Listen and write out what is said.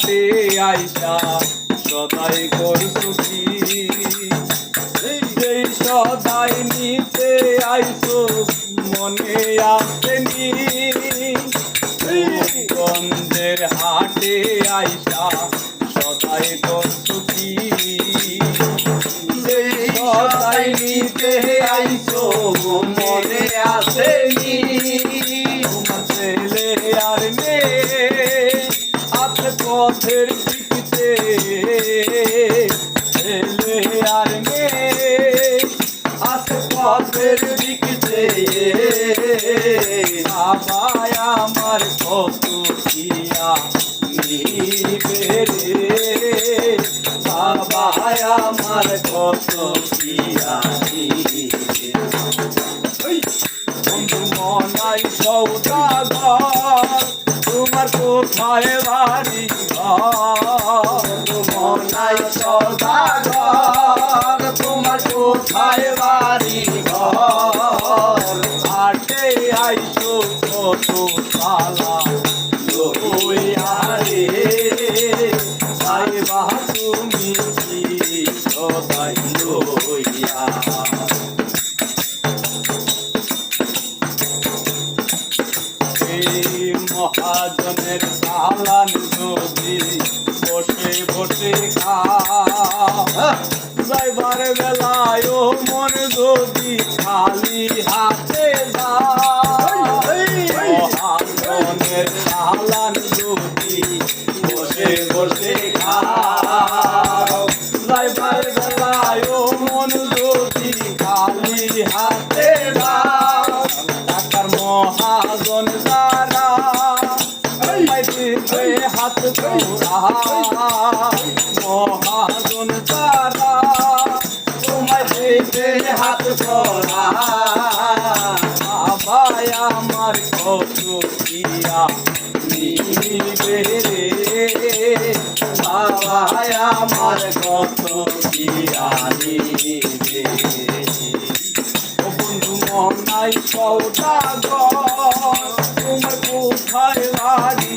হাটে আইসা সদাই করছো কি যেই সদাই নিতে আইসো মনে আসেনি গঞ্জের হাটে আইসা সদাই করছো কি যেই সদাই নিতে আইসো মনে আসেনি তোমার ছেলে আর মেয়ে আছে পথের দিকে ছেলে আর মেয়ে আছে পথের দিকে বাবা আমার কত কিয়া নিবে রে বাবা আমার কত কিয়া নিবে বন্ধু মনাই সৌদাগর তোমার কোথায় বাড়ি বন্ধু মনাই সৌদাগর তোমার কোথায় বাড়ি হাটে আইসো কত সালা লইয়া রে সাইবা তুমি সদাই লইয়া মহাজনের সালান যদি বসে বসে যাইবার বেলায় ও মন যদি খালি হাতে মহাজনের সালান যদি বসে বসে যাইবার বেলায় ও মন যদি খালি হাতে টাকার মহাজন যারা হাত তোরা মহাজন তারা তোমায় পেতে হাত তোরা বাবা আমার কত কিয়া নিবে রে বাবা আমার কত কিয়া নিবে বন্ধু মনাই সৌদাগর তোমার কোথায় বাড়ি